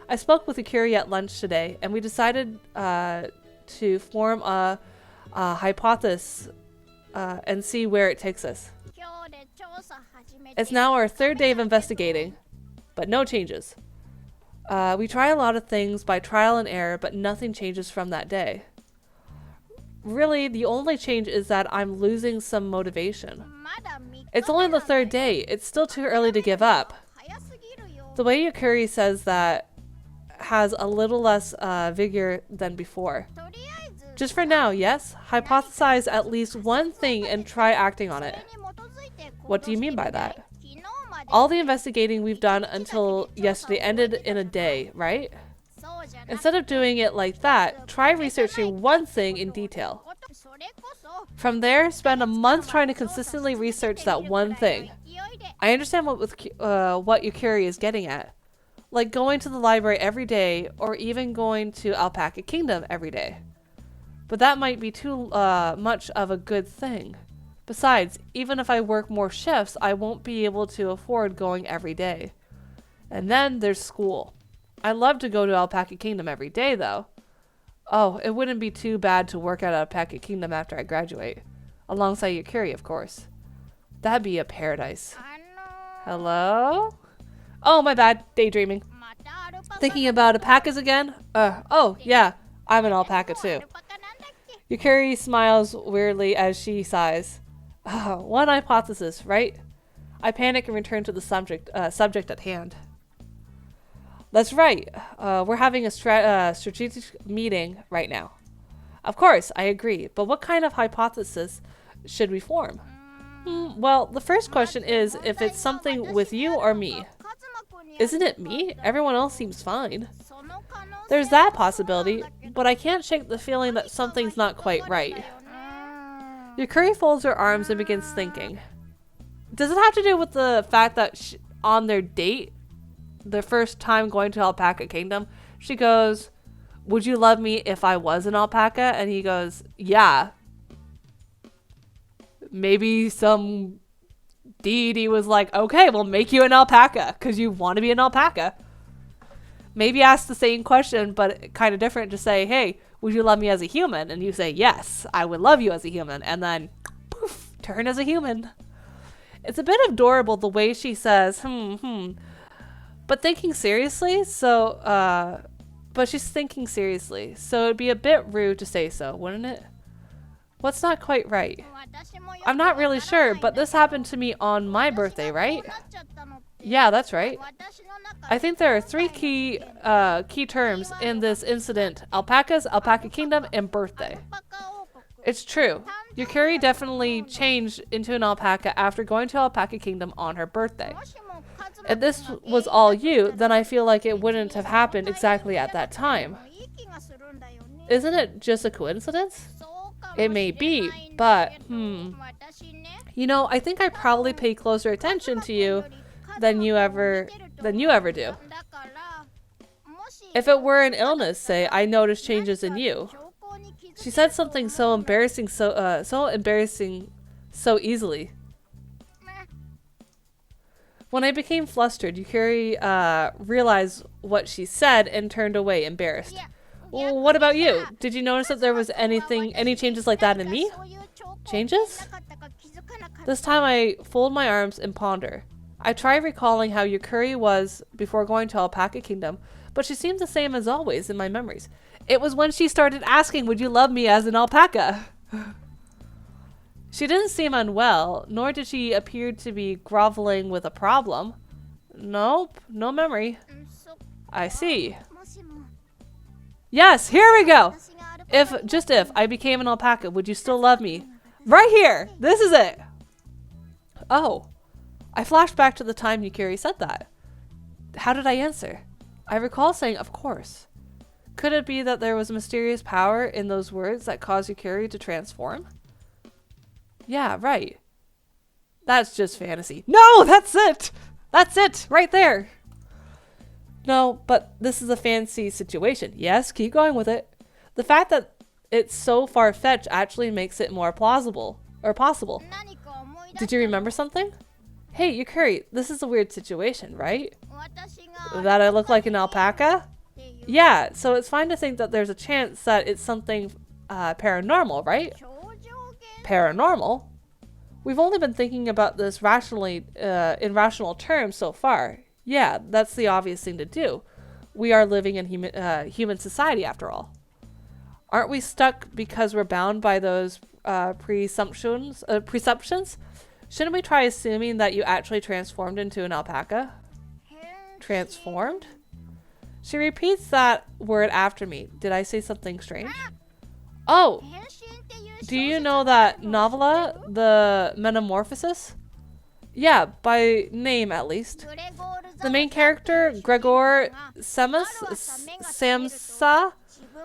I spoke with Yukari at lunch today, and we decided to form a hypothesis and see where it takes us. It's now our third day of investigating, but no changes. We try a lot of things by trial and error, but nothing changes from that day. Really, the only change is that I'm losing some motivation. It's only the third day. It's still too early to give up. The way Yukari says that has a little less vigor than before. Just for now, yes? Hypothesize at least one thing and try acting on it. What do you mean by that? All the investigating we've done until yesterday ended in a day, right? Instead of doing it like that, try researching one thing in detail. From there, spend a month trying to consistently research that one thing. I understand what Yukari is getting at. Like going to the library every day, or even going to Alpaca Kingdom every day. But that might be too much of a good thing. Besides, even if I work more shifts, I won't be able to afford going every day. And then there's school. I love to go to Alpaca Kingdom every day, though. Oh, it wouldn't be too bad to work at Alpaca Kingdom after I graduate. Alongside Yukari, of course. That'd be a paradise. Hello? Oh, my bad. Daydreaming. Thinking about alpacas again? Oh, yeah. I'm an alpaca, too. Yukari smiles weirdly as she sighs. One hypothesis, right? I panic and return to the subject at hand. That's right. We're having a strategic meeting right now. Of course, I agree. But what kind of hypothesis should we form? Well, the first question is if it's something with you or me. Isn't it me? Everyone else seems fine. There's that possibility, but I can't shake the feeling that something's not quite right. Yukari folds her arms and begins thinking. Does it have to do with the fact that on their date, their first time going to Alpaca Kingdom, she goes, "Would you love me if I was an alpaca?" And he goes, "Yeah." Maybe some deity was like, "Okay, we'll make you an alpaca because you want to be an alpaca." Maybe ask the same question, but kind of different, to say, "Hey, would you love me as a human?" And you say, "Yes, I would love you as a human." And then, poof, turn as a human. It's a bit adorable the way she says, but thinking seriously, but she's thinking seriously, so it'd be a bit rude to say so, wouldn't it? What's not quite right? I'm not really sure, but this happened to me on my birthday, right? Yeah, that's right. I think there are three key terms in this incident: alpacas, Alpaca Kingdom, and birthday. It's true. Yukari definitely changed into an alpaca after going to Alpaca Kingdom on her birthday. If this was all you, then I feel like it wouldn't have happened exactly at that time. Isn't it just a coincidence? It may be, but, You know, I think I probably pay closer attention to you than you ever do. If it were an illness, say, I noticed changes in you. She said something so embarrassing so easily. When I became flustered, Yukari realized what she said and turned away, embarrassed. Well, what about you? Did you notice that there was any changes like that in me? Changes? This time I fold my arms and ponder. I try recalling how Yukari was before going to Alpaca Kingdom, but she seemed the same as always in my memories. It was when she started asking, "Would you love me as an alpaca?" She didn't seem unwell, nor did she appear to be groveling with a problem. Nope, no memory. I see. Yes, here we go! If I became an alpaca, would you still love me? Right here! This is it! Oh. I flashed back to the time Yukari said that. How did I answer? I recall saying, "Of course." Could it be that there was a mysterious power in those words that caused Yukari to transform? Yeah, right. That's just fantasy. No, that's it! That's it! Right there! No, but this is a fantasy situation. Yes, keep going with it. The fact that it's so far-fetched actually makes it more plausible. Or possible. Did you remember something? Hey, Yukari, this is a weird situation, right? That I look like an alpaca? Yeah, so it's fine to think that there's a chance that it's something paranormal, right? Paranormal? We've only been thinking about this rationally, in rational terms so far. Yeah, that's the obvious thing to do. We are living in human society after all. Aren't we stuck because we're bound by those presumptions? Shouldn't we try assuming that you actually transformed into an alpaca? Transformed? She repeats that word after me. Did I say something strange? Oh! Do you know that novella, The Metamorphosis? Yeah, by name at least. The main character, Gregor Samsa,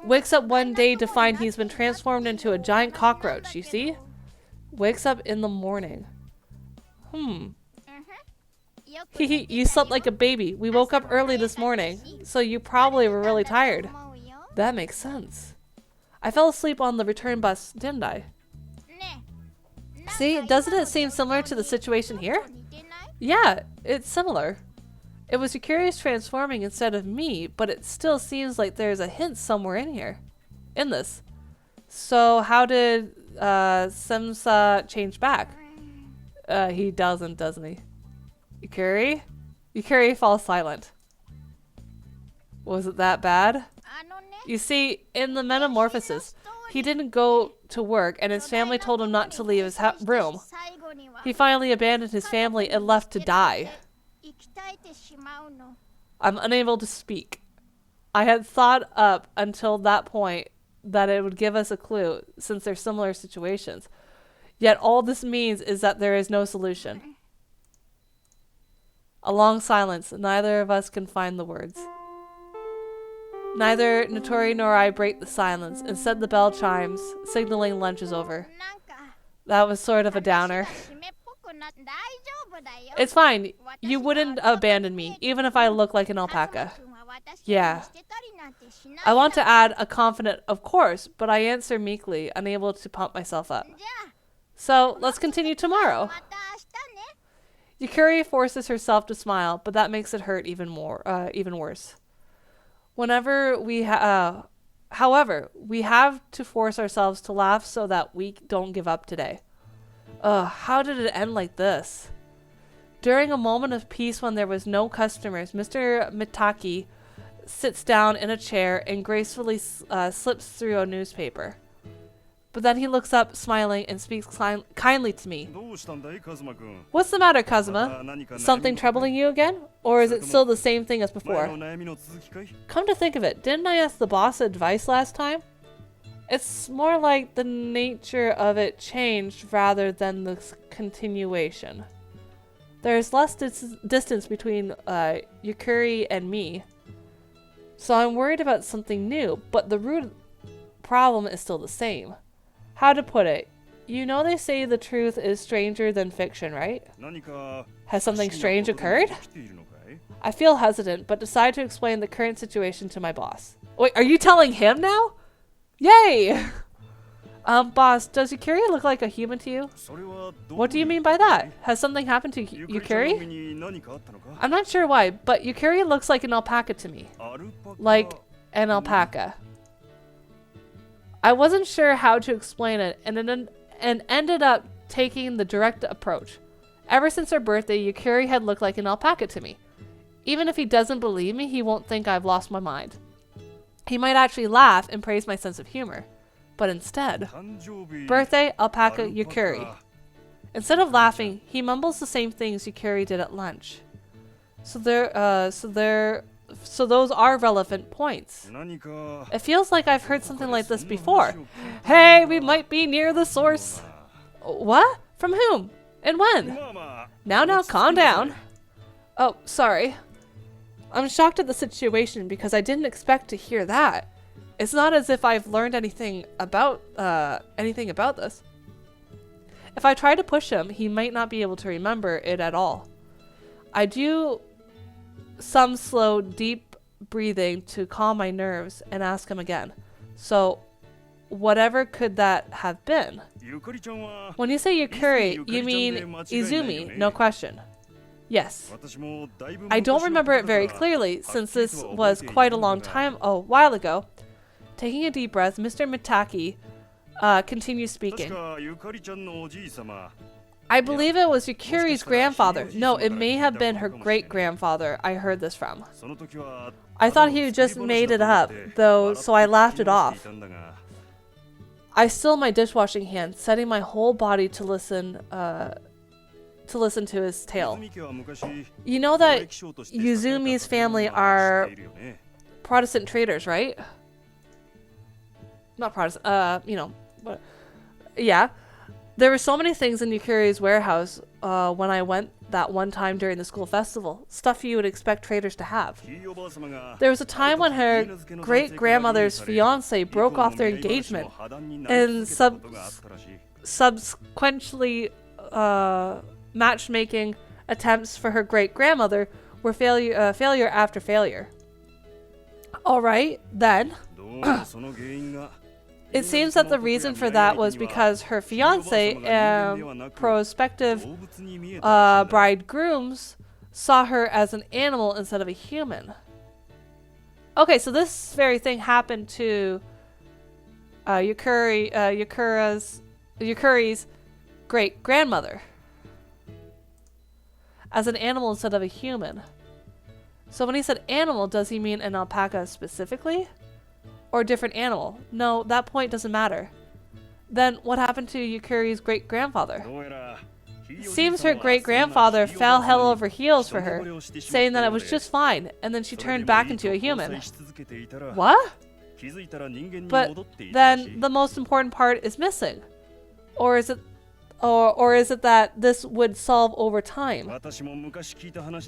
wakes up one day to find he's been transformed into a giant cockroach, you see? Wakes up in the morning. Hehe, you slept like a baby. We woke up early this morning, so you probably were really tired. That makes sense. I fell asleep on the return bus, didn't I? See, doesn't it seem similar to the situation here? Yeah, it's similar. It was Yukari's transforming instead of me, but it still seems like there's a hint somewhere in here. In this. So how did Samsa change back? He doesn't he? Yukari? Yukari falls silent. Was it that bad? You see, in the metamorphosis, he didn't go to work and his family told him not to leave his room. He finally abandoned his family and left to die. I'm unable to speak. I had thought up until that point that it would give us a clue since they're similar situations. Yet all this means is that there is no solution. A long silence. Neither of us can find the words. Neither Notori nor I break the silence. Instead, the bell chimes, signaling lunch is over. That was sort of a downer. It's fine. You wouldn't abandon me, even if I look like an alpaca. Yeah. I want to add a confident, of course, but I answer meekly, unable to pump myself up. So, let's continue tomorrow. Yukari forces herself to smile, but that makes it hurt even worse. However, we have to force ourselves to laugh so that we don't give up today. How did it end like this? During a moment of peace when there was no customers, Mr. Mitaki sits down in a chair and gracefully slips through a newspaper. But then he looks up, smiling, and speaks kindly to me. What's the matter, Kazuma? Something troubling you again? Or is it still the same thing as before? Come to think of it, didn't I ask the boss advice last time? It's more like the nature of it changed rather than the continuation. There's less distance between Yukari and me. So I'm worried about something new, but the root problem is still the same. How to put it? You know they say the truth is stranger than fiction, right? Has something strange occurred? I feel hesitant, but decide to explain the current situation to my boss. Wait, are you telling him now? Yay! Boss, does Yukari look like a human to you? What do you mean by that? Has something happened to Yukari? I'm not sure why, but Yukari looks like an alpaca to me. Like an alpaca. I wasn't sure how to explain it and ended up taking the direct approach. Ever since her birthday, Yukari had looked like an alpaca to me. Even if he doesn't believe me, he won't think I've lost my mind. He might actually laugh and praise my sense of humor. But instead, birthday, alpaca, Yukari. Instead of laughing, he mumbles the same things Yukari did at lunch. So those are relevant points. It feels like I've heard something like this before. Hey, we might be near the source. What? From whom? And when? Now, calm down. Oh, sorry. I'm shocked at the situation because I didn't expect to hear that. It's not as if I've learned anything about this. If I try to push him, he might not be able to remember it at all. I do some slow, deep breathing to calm my nerves and ask him again. So, whatever could that have been? When you say Yukari, you mean Izumi, no question. Yes. I don't remember it very clearly, since this was quite a while ago. Taking a deep breath, Mr. Mitaki continues speaking. I believe it was Yukiri's grandfather. No, it may have been her great-grandfather I heard this from. I thought he just made it up, though, so I laughed it off. I still my dishwashing hand, setting my whole body to listen to his tale. You know that Yuzumi's family are Protestant traders, right? Not Protestant, you know, but yeah. There were so many things in Yukiri's warehouse when I went that one time during the school festival. Stuff you would expect traders to have. There was a time when her great-grandmother's fiancé broke off their engagement, and subsequently matchmaking attempts for her great-grandmother were failure after failure. Alright, then. It seems that the reason for that was because her fiancé and prospective bridegrooms saw her as an animal instead of a human. Okay, so this very thing happened to Yukiri's great-grandmother as an animal instead of a human. So when he said animal, does he mean an alpaca specifically? Or a different animal? No, that point doesn't matter. Then what happened to Yukiri's great-grandfather? Seems her great-grandfather fell hell over heels for her, saying that it was just fine, and then she turned back into a human. What? But then the most important part is missing. Or is it that this would solve over time?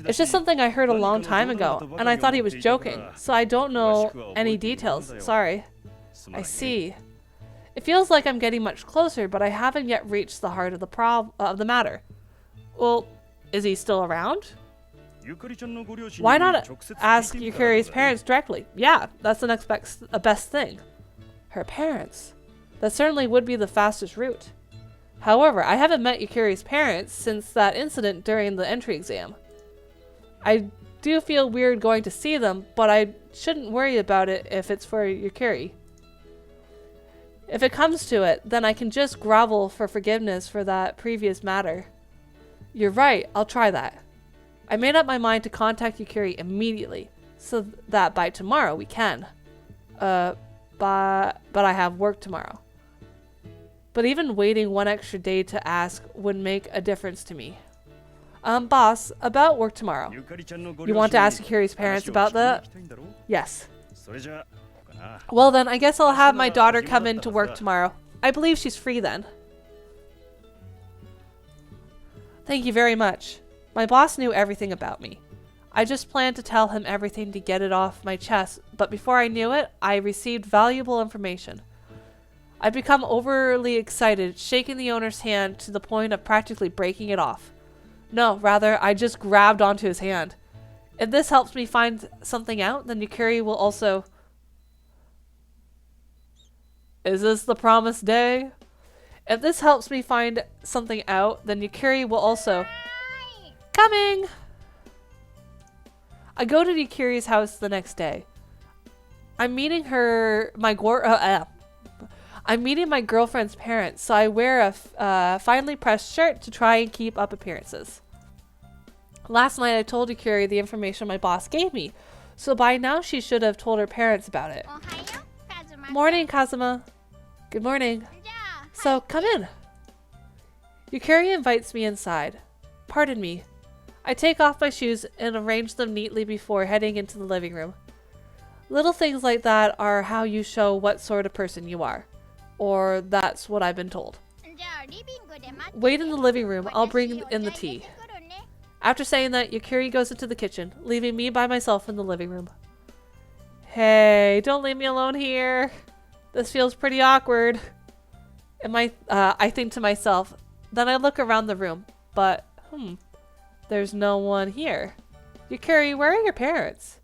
It's just something I heard a long time ago, and I thought he was joking, so I don't know any details. Sorry. I see. It feels like I'm getting much closer, but I haven't yet reached the heart of the matter. Well, is he still around? Why not ask Yukiri's parents directly? Yeah, that's the next best thing. Her parents. That certainly would be the fastest route. However, I haven't met Yukiri's parents since that incident during the entry exam. I do feel weird going to see them, but I shouldn't worry about it if it's for Yukiri. If it comes to it, then I can just grovel for forgiveness for that previous matter. You're right, I'll try that. I made up my mind to contact Yukiri immediately, so that by tomorrow we can. But I have work tomorrow. But even waiting one extra day to ask would make a difference to me. Boss, about work tomorrow. You want to ask Yukiri's parents about that? Yes. Well then, I guess I'll have my daughter come in to work tomorrow. I believe she's free then. Thank you very much. My boss knew everything about me. I just planned to tell him everything to get it off my chest, but before I knew it, I received valuable information. I've become overly excited, shaking the owner's hand to the point of practically breaking it off. No, rather, I just grabbed onto his hand. If this helps me find something out, then Yukiri will also... Is this the promised day? If this helps me find something out, then Yukiri will also... Coming! I go to Yukiri's house the next day. I'm meeting my girlfriend's parents, so I wear a finely pressed shirt to try and keep up appearances. Last night I told Yukiri the information my boss gave me, so by now she should have told her parents about it. Morning, Kazuma. Good morning. So, come in. Yukiri invites me inside. Pardon me. I take off my shoes and arrange them neatly before heading into the living room. Little things like that are how you show what sort of person you are. Or that's what I've been told. Wait in the living room, I'll bring in the tea. After saying that, Yukiri goes into the kitchen, leaving me by myself in the living room. Hey, don't leave me alone here. This feels pretty awkward. I think to myself. Then I look around the room, but there's no one here. Yukiri, where are your parents?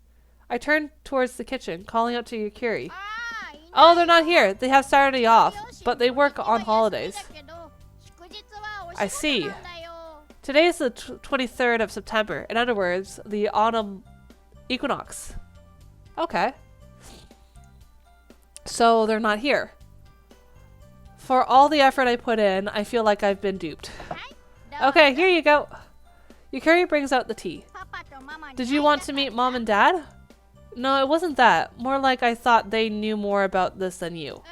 I turn towards the kitchen, calling out to Yukiri. Oh, they're not here. They have Saturday off, but they work on holidays. I see. Today is the 23rd of September. In other words, the autumn equinox. Okay. So they're not here. For all the effort I put in, I feel like I've been duped. Okay, here you go. Yukari brings out the tea. Did you want to meet Mom and Dad? No, it wasn't that. More like I thought they knew more about this than you.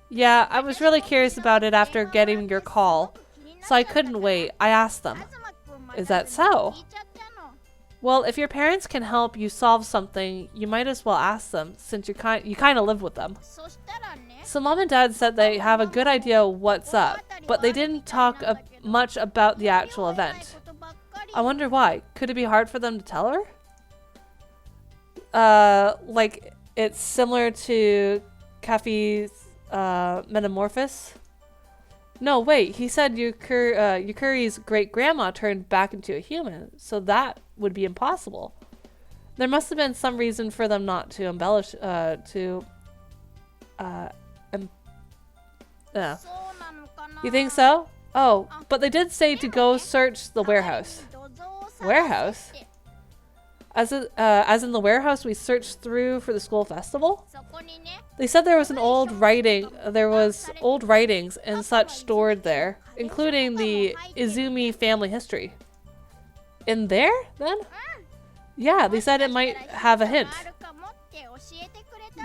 Yeah, I was really curious about it after getting your call, so I couldn't wait. I asked them. Is that so? Well, if your parents can help you solve something, you might as well ask them, since you kind of live with them. So Mom and Dad said they have a good idea what's up, but they didn't talk much about the actual event. I wonder why. Could it be hard for them to tell her? Like it's similar to Kafi's metamorphosis? No, wait, he said Yukari's great-grandma turned back into a human, so that would be impossible. There must have been some reason for them not to embellish, You think so? Oh, but they did say to go search the warehouse. Warehouse? As in the warehouse we searched through for the school festival? They said there was old writings and such stored there, including the Izumi family history. In there, then? Yeah, they said it might have a hint.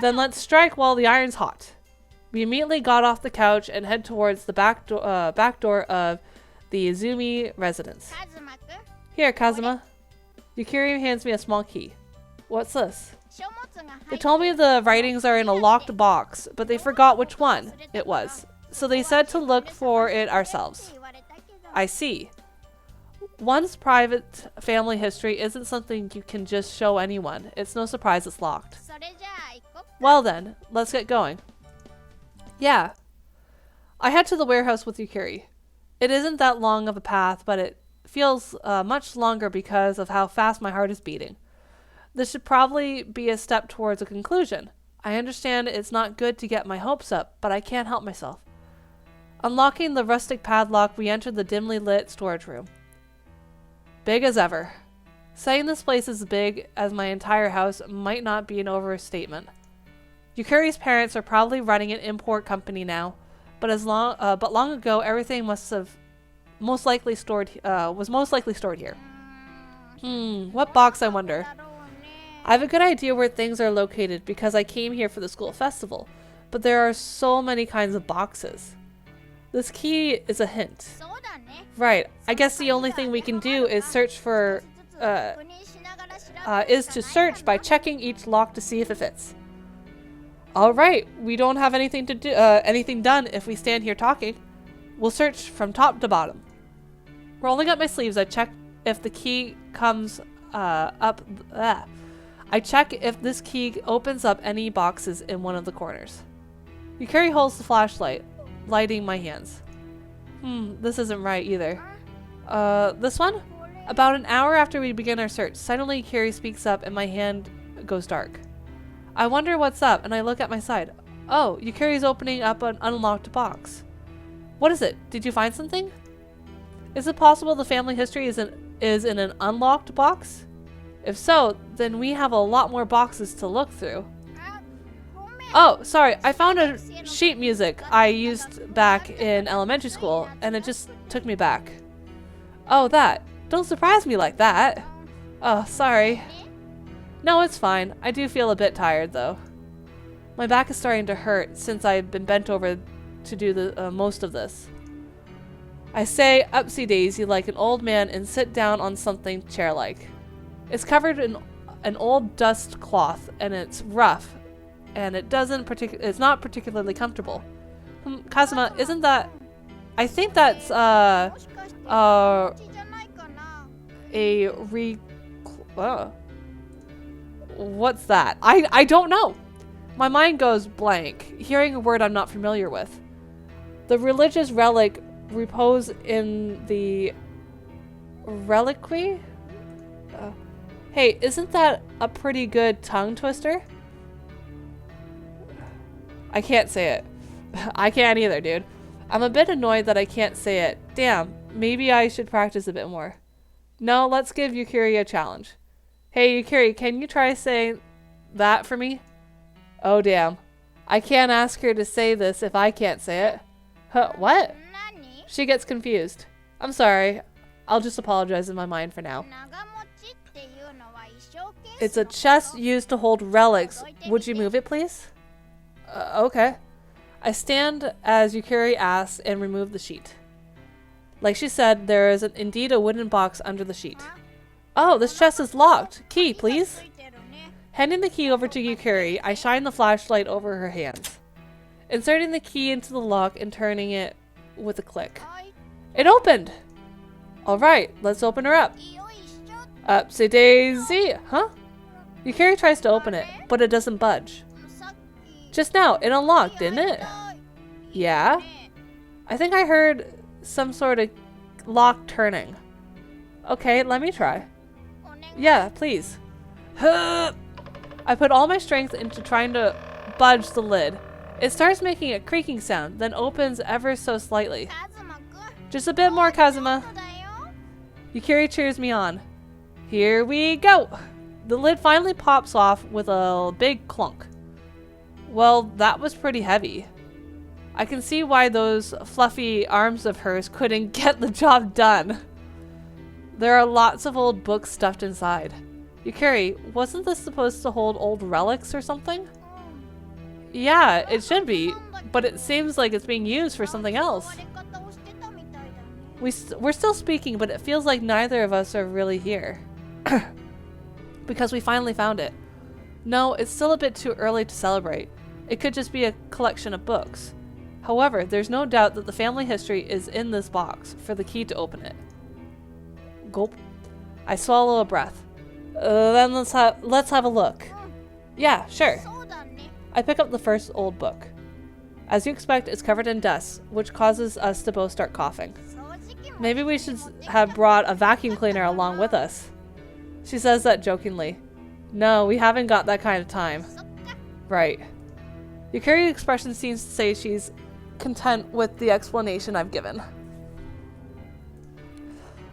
Then let's strike while the iron's hot. We immediately got off the couch and head towards the back door of the Izumi residence. Here, Kazuma. Yukari hands me a small key. What's this? They told me the writings are in a locked box, but they forgot which one it was. So they said to look for it ourselves. I see. One's private family history isn't something you can just show anyone. It's no surprise it's locked. Well then, let's get going. Yeah. I head to the warehouse with Yukari. It isn't that long of a path, but it feels much longer because of how fast my heart is beating. This should probably be a step towards a conclusion. I understand it's not good to get my hopes up, but I can't help myself. Unlocking the rustic padlock, we entered the dimly lit storage room. Big as ever. Saying this place is big as my entire house might not be an overstatement. Yukari's parents are probably running an import company now, but long ago everything was most likely stored here. What box, I wonder? I have a good idea where things are located because I came here for the school festival, but there are so many kinds of boxes. This key is a hint. Right, I guess the only thing we can do is search by checking each lock to see if it fits. Alright, we don't have anything to do, anything done if we stand here talking. We'll search from top to bottom. Rolling up my sleeves, I check if the key comes up. I check if this key opens up any boxes in one of the corners. Yukari holds the flashlight, lighting my hands. This isn't right either. This one? About an hour after we begin our search, suddenly Yukari speaks up and my hand goes dark. I wonder what's up, and I look at my side. Oh, Yukari's opening up an unlocked box. What is it? Did you find something? Is it possible the family history is in an unlocked box? If so, then we have a lot more boxes to look through. Oh, sorry, I found a sheet music I used back in elementary school, and it just took me back. Oh, that. Don't surprise me like that. Oh, sorry. No, it's fine. I do feel a bit tired, though. My back is starting to hurt since I've been bent over to do the most of this. I say upsy daisy like an old man and sit down on something chair-like. It's covered in an old dust cloth and it's rough, and it's not particularly comfortable. Kazuma, isn't that? I think that's what's that? I don't know. My mind goes blank, hearing a word I'm not familiar with. The religious relic repose in the reliquary? Hey, isn't that a pretty good tongue twister? I can't say it. I can't either, dude. I'm a bit annoyed that I can't say it. Damn, Maybe I should practice a bit more. No, let's give Yukiri a challenge. Hey, Yukiri, can you try saying that for me? Oh, damn. I can't ask her to say this if I can't say it. Huh, what? She gets confused. I'm sorry. I'll just apologize in my mind for now. It's a chest used to hold relics. Would you move it, please? Okay. I stand as Yukiri asks and remove the sheet. Like she said, there is indeed a wooden box under the sheet. Oh, this chest is locked. Key, please. Handing the key over to Yukiri, I shine the flashlight over her hands, inserting the key into the lock and turning it with a click. It opened! Alright, let's open her up. Upsy daisy! Huh? Yukiri tries to open it, but it doesn't budge. Just now, it unlocked, didn't it? Yeah? I think I heard some sort of lock turning. Okay, let me try. Yeah, please. I put all my strength into trying to budge the lid. It starts making a creaking sound, then opens ever so slightly. Just a bit more, Kazuma. Yukiri cheers me on. Here we go. The lid finally pops off with a big clunk. Well, that was pretty heavy. I can see why those fluffy arms of hers couldn't get the job done. There are lots of old books stuffed inside. Yukiri, wasn't this supposed to hold old relics or something? Yeah, it should be, but it seems like it's being used for something else. We're still speaking, but it feels like neither of us are really here. Because we finally found it. No, it's still a bit too early to celebrate. It could just be a collection of books. However, there's no doubt that the family history is in this box for the key to open it. Gulp. I swallow a breath. Then let's have a look. Yeah, sure. I pick up the first old book. As you expect, it's covered in dust, which causes us to both start coughing. Maybe we should have brought a vacuum cleaner along with us. She says that jokingly. No, we haven't got that kind of time. Right. Yukiri's expression seems to say she's content with the explanation I've given.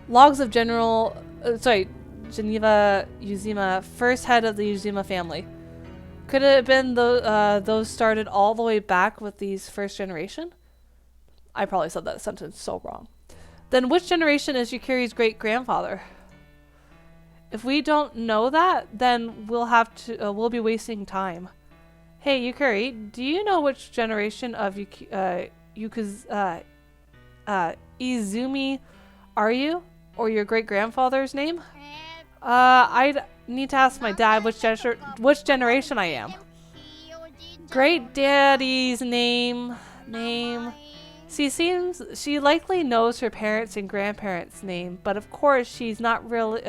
Logs of Geneva Uzima, first head of the Uzima family. Could it have been those started all the way back with these first generation? I probably said that sentence so wrong. Then which generation is Yukiri's great-grandfather? If we don't know that, then we'll be wasting time. Hey, Yukiri, do you know which generation of Izumi are you? Or your great-grandfather's name? I'd need to ask my dad which generation I am. Great daddy's name. She likely knows her parents' and grandparents' name, but of course she's not really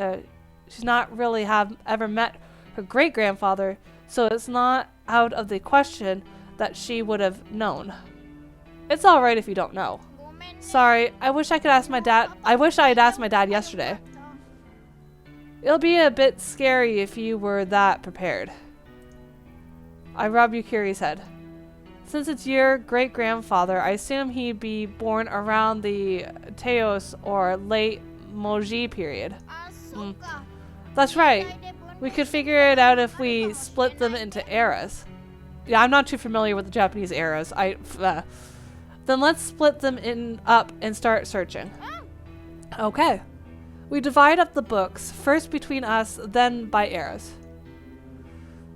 have ever met her great-grandfather, so it's not out of the question that she would have known. It's alright if you don't know. Sorry, I wish I could ask my dad. I wish I had asked my dad yesterday. It'll be a bit scary if you were that prepared. I rub Yukiri's head. Since it's your great-grandfather, I assume he'd be born around the Teos or late Meiji period. That's right. We could figure it out if we split them into eras. Yeah, I'm not too familiar with the Japanese eras. Then let's split them up and start searching. Okay. We divide up the books, first between us, then by eras.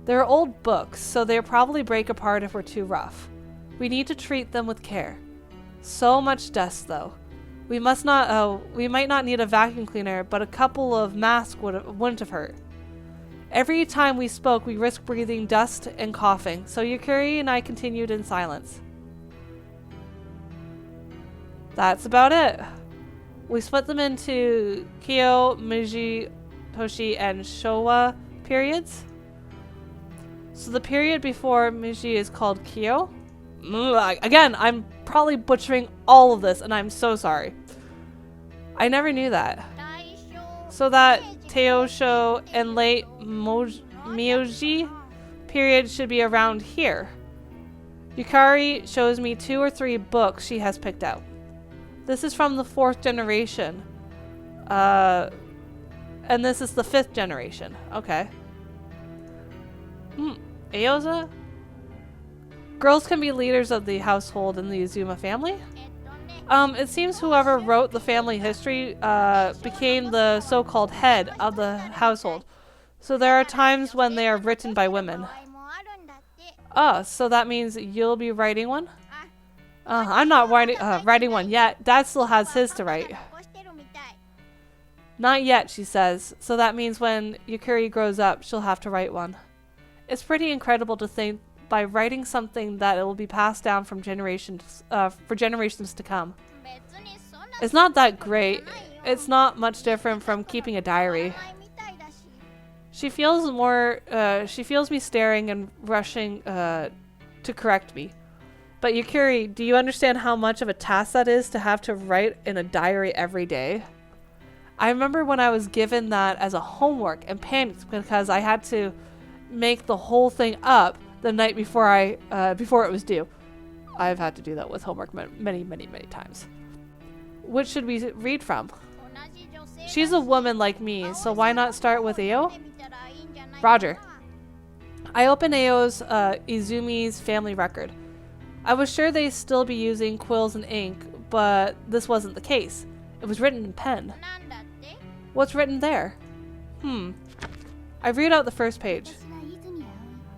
They're old books, so they'll probably break apart if we're too rough. We need to treat them with care. So much dust, though. We might not need a vacuum cleaner, but a couple of masks wouldn't have hurt. Every time we spoke, we risked breathing dust and coughing, so Yukiri and I continued in silence. That's about it. We split them into Kyo, Meiji, Toshi, and Showa periods. So the period before Meiji is called Kyo. Again, I'm probably butchering all of this, and I'm so sorry. I never knew that. So that Teosho and late Meiji period should be around here. Yukari shows me 2 or 3 books she has picked out. This is from the 4th generation. And this is the 5th generation. Okay. Aoza? Girls can be leaders of the household in the Uzuma family? It seems whoever wrote the family history became the so-called head of the household. So there are times when they are written by women. Oh, so that means you'll be writing one? I'm not writing one yet. Dad still has his to write. Not yet, she says. So that means when Yukari grows up, she'll have to write one. It's pretty incredible to think by writing something that it will be passed down from generations, for generations to come. It's not that great. It's not much different from keeping a diary. She feels me staring and rushing to correct me. But Yukari, do you understand how much of a task that is to have to write in a diary every day? I remember when I was given that as a homework and panicked because I had to make the whole thing up the night before it was due. I've had to do that with homework many times. Which should we read from? She's a woman like me, so why not start with Ao? Roger. I opened Ao's Izumi's family record. I was sure they'd still be using quills and ink, but this wasn't the case. It was written in pen. What's written there? I read out the first page.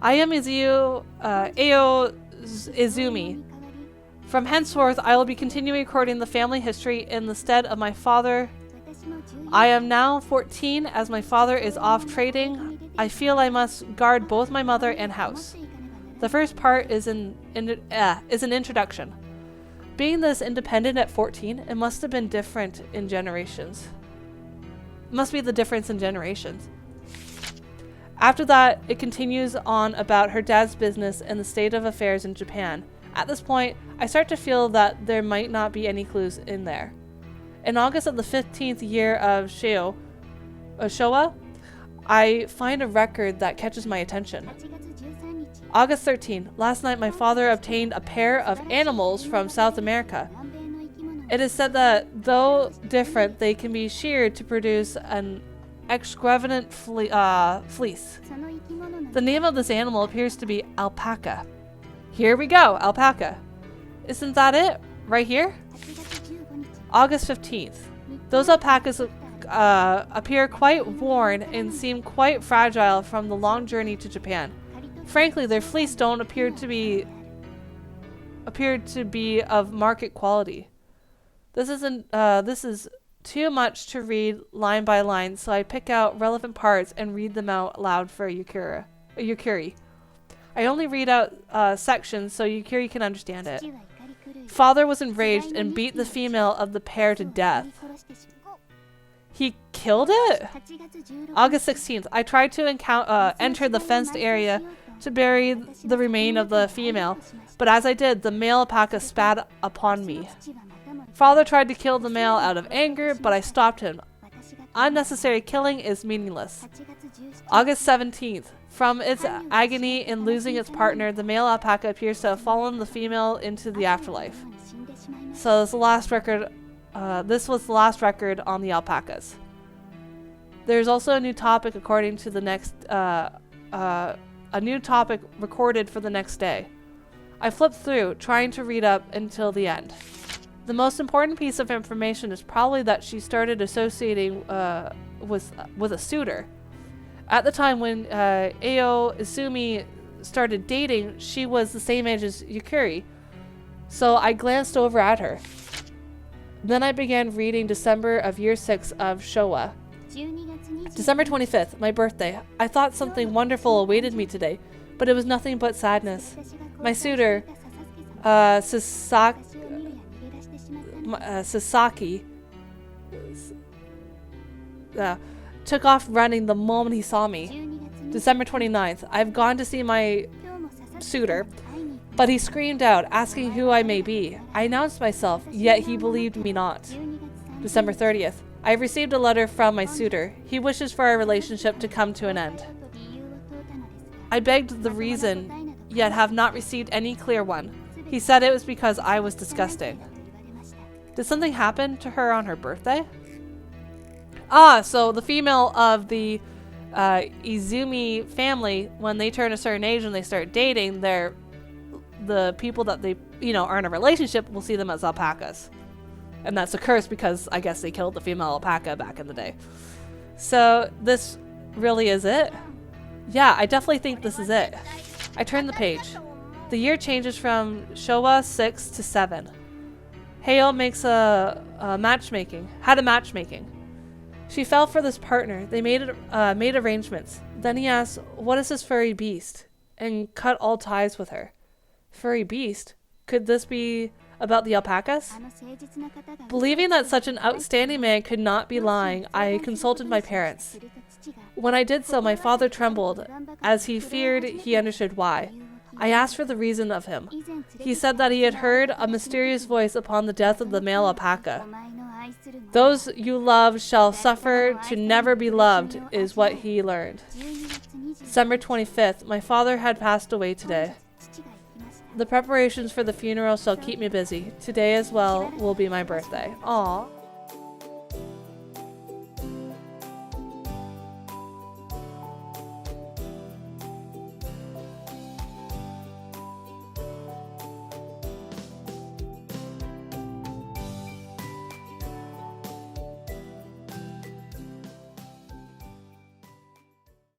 I am Ao Izumi. From henceforth, I will be continuing recording the family history in the stead of my father. I am now 14, as my father is off trading. I feel I must guard both my mother and house. The first part is an introduction. Being this independent at 14, it must have been different in generations. It must be the difference in generations. After that, it continues on about her dad's business and the state of affairs in Japan. At this point, I start to feel that there might not be any clues in there. In August of the 15th year of Showa, I find a record that catches my attention. August 13. Last night my father obtained a pair of animals from South America. It is said that, though different, they can be sheared to produce an extravagant fleece. The name of this animal appears to be alpaca. Here we go, alpaca. Isn't that it? Right here? August 15th. Those alpacas appear quite worn and seem quite fragile from the long journey to Japan. Frankly, their fleece don't appear to be of market quality. This is too much to read line by line, so I pick out relevant parts and read them out loud for Yukari. I only read out sections so Yukari can understand it. Father was enraged and beat the female of the pair to death. He killed it? August 16th. I tried to enter the fenced area to bury the remain of the female, but as I did, the male alpaca spat upon me. Father tried to kill the male out of anger, but I stopped him. Unnecessary killing is meaningless. August 17th. From its agony in losing its partner, the male alpaca appears to have fallen the female into the afterlife. So this was the last record on the alpacas. There's also a new topic according to the next, a new topic recorded for the next day. I flipped through, trying to read up until the end. The most important piece of information is probably that she started associating with a suitor. At the time when Ao Izumi started dating, she was the same age as Yukari, so I glanced over at her. Then I began reading December of year 6 of Showa. December 25th, my birthday. I thought something wonderful awaited me today, but it was nothing but sadness. My suitor, Sasaki, took off running the moment he saw me. December 29th. I've gone to see my suitor, but he screamed out, asking who I may be. I announced myself, yet he believed me not. December 30th. I have received a letter from my suitor. He wishes for our relationship to come to an end. I begged the reason, yet have not received any clear one. He said it was because I was disgusting. Did something happen to her on her birthday? Ah, so the female of the Izumi family, when they turn a certain age and they start dating, the people that they, you know, are in a relationship will see them as alpacas. And that's a curse because I guess they killed the female alpaca back in the day. So this really is it? Yeah, I definitely think this is it. I turned the page. The year changes from Showa 6 to 7. Heyo makes a matchmaking. Had a matchmaking. She fell for this partner. They made arrangements. Then he asked, "What is this furry beast?" and cut all ties with her. Furry beast? Could this be about the alpacas? Believing that such an outstanding man could not be lying, I consulted my parents. When I did so, my father trembled, as he feared he understood why. I asked for the reason of him. He said that he had heard a mysterious voice upon the death of the male alpaca. Those you love shall suffer to never be loved, is what he learned. December 25th, my father had passed away today. The preparations for the funeral shall keep me busy. Today as well will be my birthday. Aww.